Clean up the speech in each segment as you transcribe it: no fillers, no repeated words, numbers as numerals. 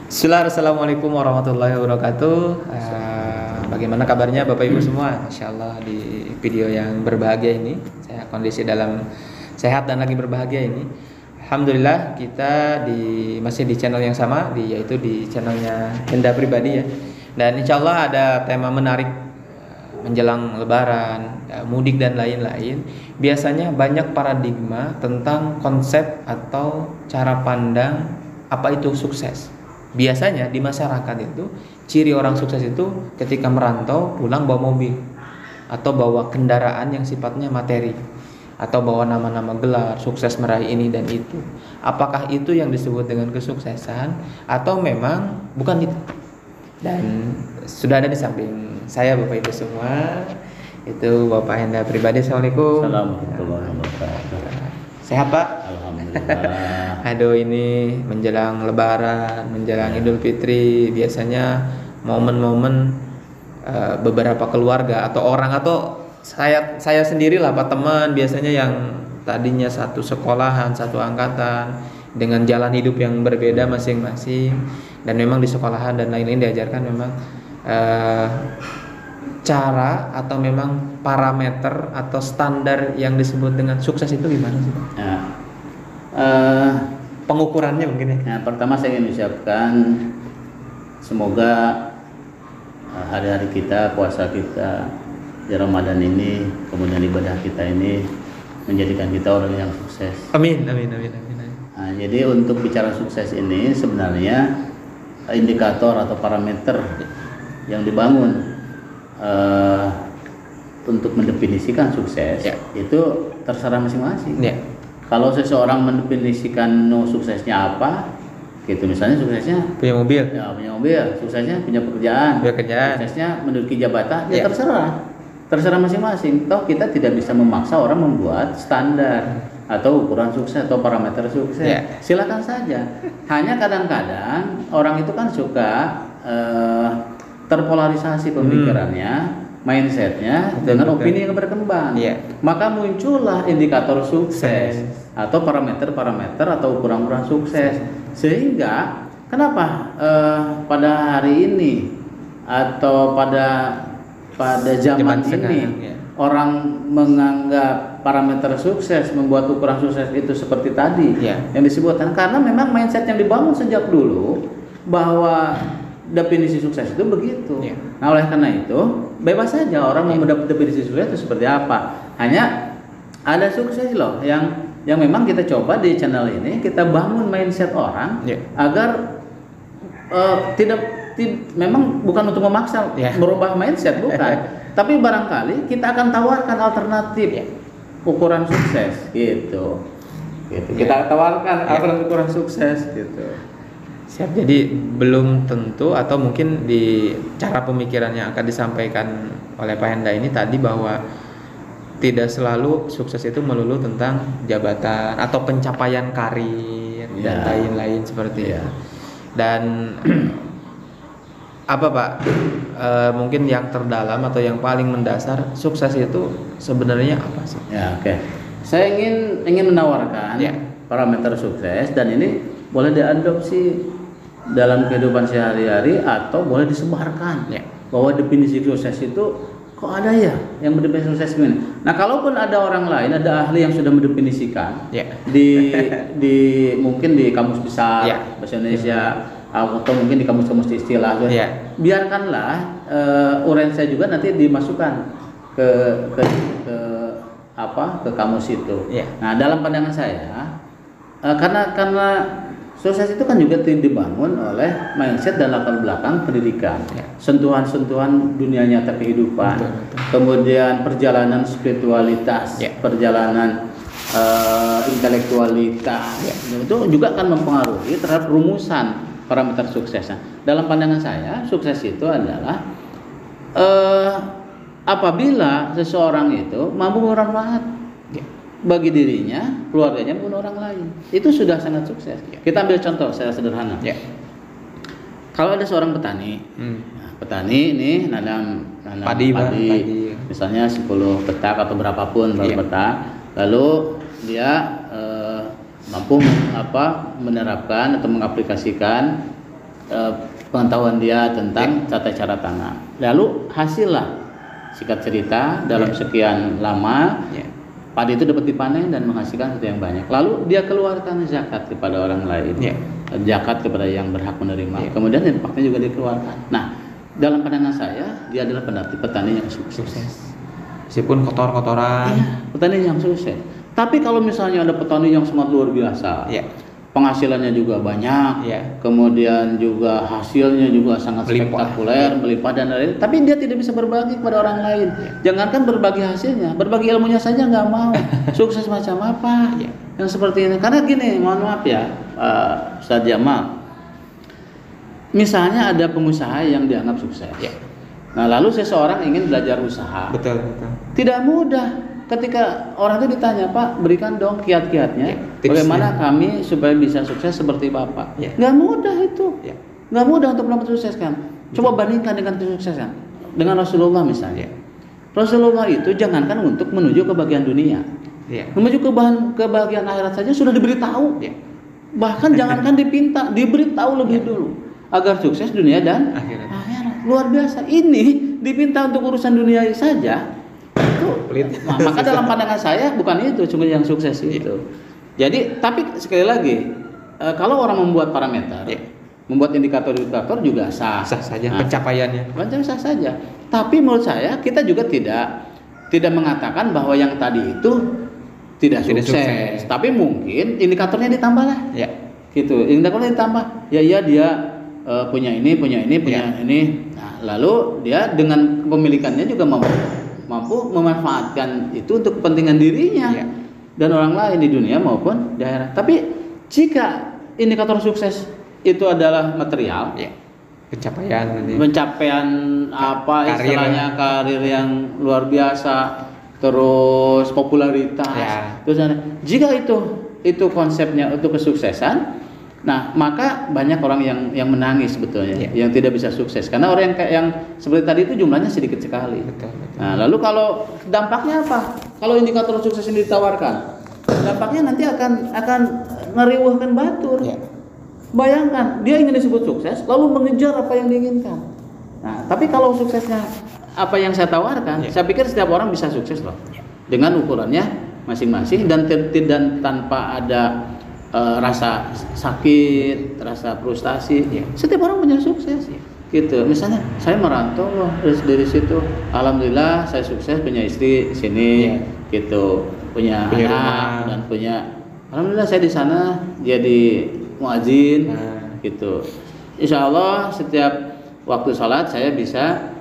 Assalamualaikum warahmatullahi wabarakatuh. Bagaimana kabarnya Bapak Ibu semua? Masya Allah, di video yang berbahagia ini saya kondisi dalam sehat dan lagi berbahagia ini. Alhamdulillah kita masih di channel yang sama, yaitu di channelnya Henda Pribadi ya. Dan insya Allah ada tema menarik menjelang Lebaran, mudik dan lain-lain. Biasanya banyak paradigma tentang konsep atau cara pandang apa itu sukses. Biasanya di masyarakat itu ciri orang sukses itu ketika merantau pulang bawa mobil atau bawa kendaraan yang sifatnya materi atau bawa nama-nama gelar, sukses meraih ini dan itu. Apakah itu yang disebut dengan kesuksesan atau memang bukan itu? Dan sudah ada di samping saya Bapak Ibu semua, itu Bapak Henda Pribadi. Assalamualaikum. Sehat Pak? Alhamdulillah. Aduh, ini menjelang Lebaran, menjelang Idul Fitri, biasanya momen-momen beberapa keluarga atau orang atau saya sendirilah Pak, teman biasanya yang tadinya satu sekolahan, satu angkatan dengan jalan hidup yang berbeda masing-masing, dan memang di sekolahan dan lain-lain diajarkan memang cara atau memang parameter atau standar yang disebut dengan sukses itu gimana sih Pak? Ya. Pengukurannya mungkin ya. Nah, pertama saya ingin ucapkan semoga hari-hari kita, puasa kita di Ramadan ini, kemudian ibadah kita ini menjadikan kita orang yang sukses. Amin. Nah, jadi untuk bicara sukses ini sebenarnya indikator atau parameter yang dibangun untuk mendefinisikan sukses itu terserah masing-masing. Kalau seseorang mendefinisikan suksesnya apa, gitu misalnya suksesnya punya mobil, suksesnya punya pekerjaan, suksesnya menduduki jabatan, ya terserah masing-masing. Toh kita tidak bisa memaksa orang membuat standar atau ukuran sukses atau parameter sukses. Silakan saja. Hanya kadang-kadang orang itu kan suka terpolarisasi pemikirannya, mindsetnya dengan opini yang berkembang. Maka muncullah indikator sukses atau parameter-parameter atau ukuran-ukuran sukses. Sehingga kenapa pada hari ini atau pada zaman ini orang menganggap parameter sukses, membuat ukuran sukses itu seperti tadi yang disebutkan, karena memang mindset yang dibangun sejak dulu bahwa definisi sukses itu begitu. Nah, oleh karena itu bebas saja orang mau definisi sukses itu seperti apa. Hanya ada sukses loh yang memang kita coba di channel ini, kita bangun mindset orang agar memang bukan untuk memaksa merubah mindset, bukan. Tapi barangkali kita akan tawarkan alternatif ukuran sukses gitu. Kita tawarkan alternatif ukuran sukses gitu. Siap. Jadi belum tentu atau mungkin di cara pemikiran yang akan disampaikan oleh Pak Henda ini tadi bahwa tidak selalu sukses itu melulu tentang jabatan atau pencapaian karir dan lain-lain seperti itu. Dan apa Pak? Mungkin yang terdalam atau yang paling mendasar sukses itu sebenarnya apa sih? Saya ingin menawarkan parameter sukses, dan ini boleh diadopsi dalam kehidupan sehari-hari atau boleh disebarkan bahwa definisi sukses itu kok ada ya yang mendefinisi sukses gini. Nah, kalaupun ada orang lain, ada ahli yang sudah mendefinisikan di mungkin di kamus besar bahasa Indonesia atau mungkin di kamus-kamus istilah, biarkanlah uraian saya juga nanti dimasukkan ke kamus itu. Nah, dalam pandangan saya karena sukses itu kan juga dibangun oleh mindset dan latar belakang pendidikan, sentuhan-sentuhan dunia nyata kehidupan, kemudian perjalanan spiritualitas, perjalanan intelektualitas, itu juga akan mempengaruhi terhadap rumusan parameter suksesnya. Dalam pandangan saya, sukses itu adalah apabila seseorang itu mampu bermanfaat bagi dirinya, keluarganya maupun orang lain, itu sudah sangat sukses. Kita ambil contoh secara sederhana. Kalau ada seorang petani, petani ini nanam padi, misalnya 10 petak atau berapapun petak, lalu dia mampu menerapkan atau mengaplikasikan pengetahuan dia tentang tata cara tanam. Lalu hasillah singkat cerita dalam sekian lama padi itu dapat dipanen dan menghasilkan sesuatu yang banyak. Lalu dia keluarkan zakat kepada orang lain, zakat kepada yang berhak menerima. Kemudian infaknya juga dikeluarkan. Nah, dalam pandangan saya dia adalah petani yang sukses. Meskipun kotor-kotoran. Petani yang sukses. Tapi kalau misalnya ada petani yang sangat luar biasa, penghasilannya juga banyak, kemudian juga hasilnya juga sangat spektakuler, melimpah dan lain-lain, tapi dia tidak bisa berbagi kepada orang lain. Jangankan berbagi hasilnya, berbagi ilmunya saja nggak mau. Sukses macam apa? Yang seperti ini. Karena gini, mohon maaf ya, Ustaz Jamal. Misalnya ada pengusaha yang dianggap sukses. Nah, lalu seseorang ingin belajar usaha. Betul. Tidak mudah. Ketika orang itu ditanya, Pak, berikan dong kiat-kiatnya, bagaimana kami supaya bisa sukses seperti Bapak. Nggak mudah itu. Nggak mudah untuk melakukan sukses kan. Coba bandingkan dengan kesuksesan. Dengan Rasulullah misalnya. Rasulullah itu jangankan untuk menuju kebahagiaan dunia. Menuju ke bagian akhirat saja sudah diberitahu. Bahkan jangankan dipinta, diberitahu lebih dulu. Agar sukses dunia dan akhirat. Luar biasa. Ini dipinta untuk urusan dunia saja. Maka dalam pandangan saya bukan itu cuma yang sukses itu. Jadi tapi sekali lagi kalau orang membuat parameter, membuat indikator-indikator juga sah saja pencapaiannya. Sah saja. Tapi menurut saya kita juga tidak mengatakan bahwa yang tadi itu tidak sukses. Tapi mungkin indikatornya ditambah lah. Gitu. Indikatornya ditambah. Ya dia punya ini. Nah, lalu dia dengan kepemilikannya juga mampu memanfaatkan itu untuk kepentingan dirinya dan orang lain di dunia maupun di akhirat. Tapi jika indikator sukses itu adalah material, pencapaian apa istilahnya karir yang luar biasa, terus popularitas, terus jika itu konsepnya untuk kesuksesan, nah maka banyak orang yang menangis sebetulnya, yang tidak bisa sukses karena orang yang seperti tadi itu jumlahnya sedikit sekali. Betul. Nah lalu kalau dampaknya apa? Kalau indikator sukses ini ditawarkan, dampaknya nanti akan ngeriwahkan batur. Bayangkan dia ingin disebut sukses, lalu mengejar apa yang diinginkan. Nah tapi kalau suksesnya apa yang saya tawarkan, saya pikir setiap orang bisa sukses loh, dengan ukurannya masing-masing dan tanpa ada rasa sakit, rasa frustasi. Setiap orang punya sukses. Gitu. Misalnya saya merantau loh dari situ, alhamdulillah saya sukses punya istri di sini, gitu, punya anak rumah. Dan punya, alhamdulillah saya di sana jadi muadzin, gitu. Insya Allah setiap waktu sholat saya bisa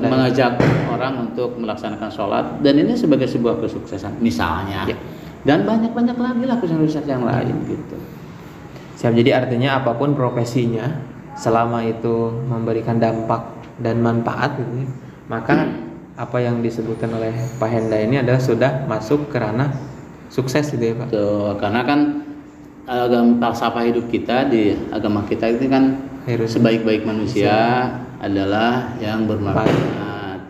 mengajak orang untuk melaksanakan sholat, dan ini sebagai sebuah kesuksesan misalnya. Dan banyak lagi lah kesuksesan yang lain gitu. Siap. Jadi artinya apapun profesinya, selama itu memberikan dampak dan manfaat gitu, maka apa yang disebutkan oleh Pak Henda ini adalah sudah masuk ke ranah sukses gitu ya Pak. Karena kan falsafah hidup kita di agama kita itu kan sebaik-baik manusia adalah yang bermanfaat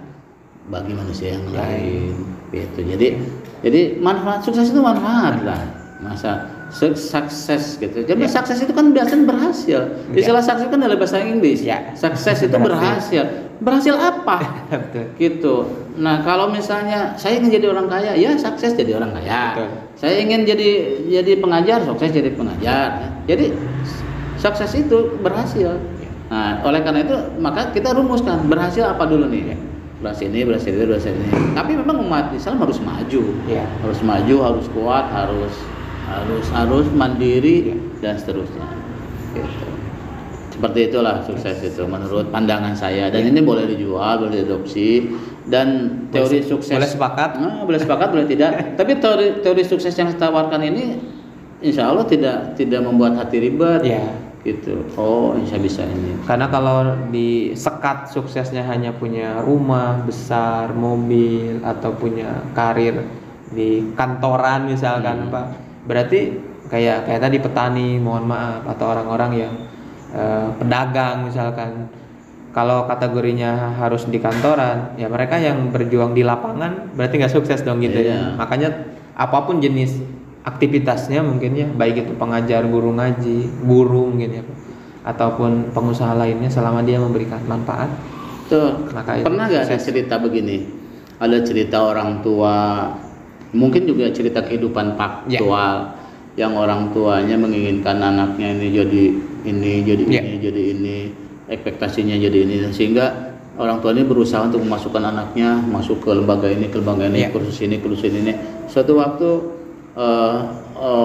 bagi manusia yang lain gitu. Jadi manfaat sukses itu manfaat lah. Masa sukses gitu. Jadi sukses itu kan biasanya berhasil. Istilah sukses kan dalam bahasa Inggris. Sukses itu berhasil. Berhasil apa? Gitu. Nah, kalau misalnya saya ingin jadi orang kaya, ya sukses jadi orang kaya. Saya ingin jadi pengajar, sukses jadi pengajar. Jadi sukses itu berhasil. Nah, oleh karena itu maka kita rumuskan berhasil apa dulu nih? Berhasil ini. Tapi memang umat Islam harus maju, harus maju, harus kuat, harus mandiri dan seterusnya. Gitu. Seperti itulah sukses itu menurut pandangan saya, dan ini boleh dijual, boleh diadopsi, dan teori sukses boleh sepakat, boleh sepakat, boleh tidak. Tapi teori sukses yang saya tawarkan ini, insya Allah tidak membuat hati ribet. Gitu. Oh, saya bisa ini. Karena kalau disekat suksesnya hanya punya rumah besar, mobil, atau punya karir di kantoran misalkan Pak, berarti kayak tadi petani, mohon maaf, atau orang-orang yang pedagang misalkan, kalau kategorinya harus di kantoran, ya mereka yang berjuang di lapangan berarti nggak sukses dong gitu ya. Makanya apapun jenis aktivitasnya mungkin ya, baik itu pengajar, guru ngaji, guru mungkin ya, ataupun pengusaha lainnya selama dia memberikan manfaat. Tuh, maka pernah gak ada cerita begini? Ada cerita orang tua, mungkin juga cerita kehidupan faktual yang orang tuanya menginginkan anaknya ini jadi ini, jadi ini, ekspektasinya jadi ini, sehingga orang tua ini berusaha untuk memasukkan anaknya masuk ke lembaga ini, kursus ini. Suatu waktu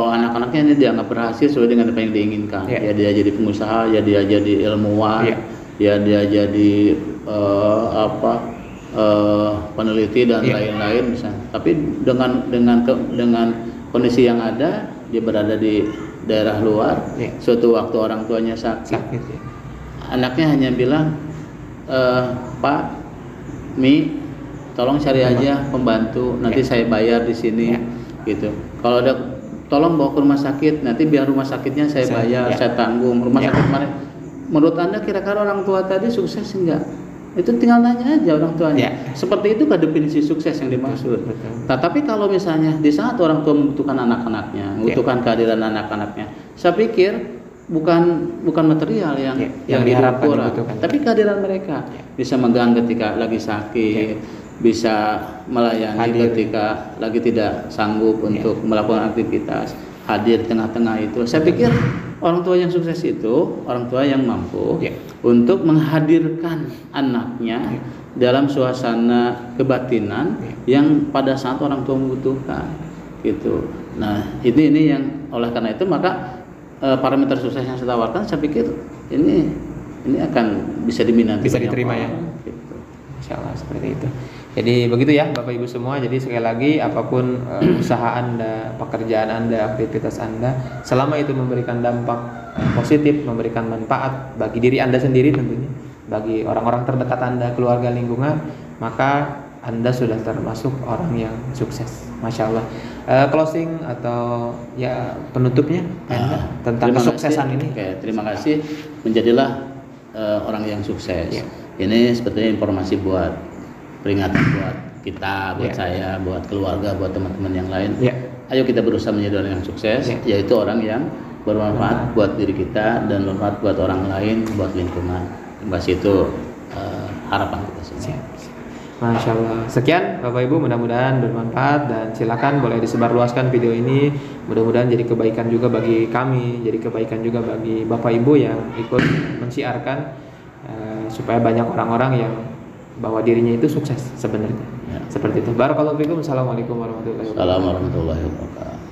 anak-anaknya ini dianggap berhasil sesuai dengan apa yang diinginkan. Ya dia jadi pengusaha, ya dia jadi ilmuwan, ya dia jadi peneliti dan lain-lain misalnya. Tapi dengan kondisi yang ada, dia berada di daerah luar. Suatu waktu orang tuanya sakit. Anaknya hanya bilang, Pak, Mi, tolong cari aja pembantu, nanti saya bayar di sini, gitu. Kalau ada, tolong bawa ke rumah sakit, nanti biar rumah sakitnya saya bayar, saya tanggung. Rumah sakit kemarin. Menurut Anda kira-kira orang tua tadi sukses enggak? Itu tinggal nanya aja orang tuanya. Seperti itu kan definisi sukses yang dimaksud. Nah, tapi kalau misalnya di saat orang tua membutuhkan anak-anaknya, membutuhkan kehadiran anak-anaknya, saya pikir bukan material yang diharapkan, tapi kehadiran mereka. Bisa megang ketika lagi sakit, bisa melayani ketika lagi tidak sanggup untuk melakukan aktivitas, hadir tengah-tengah itu. Saya pikir orang tua yang sukses itu orang tua yang mampu untuk menghadirkan anaknya dalam suasana kebatinan yang pada saat orang tua membutuhkan, gitu. Nah, ini yang oleh karena itu maka parameter sukses yang saya tawarkan, saya pikir ini akan bisa diminati, bisa diterima orang, gitu. Insya Allah seperti itu. Jadi begitu ya Bapak Ibu semua. Jadi sekali lagi apapun usaha Anda, pekerjaan Anda, aktivitas Anda, selama itu memberikan dampak positif, memberikan manfaat bagi diri Anda sendiri tentunya, bagi orang-orang terdekat Anda, keluarga, lingkungan, maka Anda sudah termasuk orang yang sukses. Masya Allah. Closing atau ya penutupnya tentang kesuksesan ini. Terima kasih. Menjadilah orang yang sukses. Ini sebetulnya informasi buat peringatan buat kita, buat saya, buat keluarga, buat teman-teman yang lain. Ayo kita berusaha menjadi orang yang sukses, yaitu orang yang bermanfaat buat diri kita dan bermanfaat buat orang lain, buat lingkungan. Terima kasih, itu harapan kita semua. Masya Allah. Sekian Bapak Ibu, mudah-mudahan bermanfaat dan silakan boleh disebarluaskan video ini. Mudah-mudahan jadi kebaikan juga bagi kami, jadi kebaikan juga bagi Bapak Ibu yang ikut mensiarkan, supaya banyak orang-orang yang bahwa dirinya itu sukses sebenarnya. Seperti itu. Barakallahu fikum. Assalamualaikum warahmatullahi wabarakatuh. Assalamualaikum warahmatullahi wabarakatuh.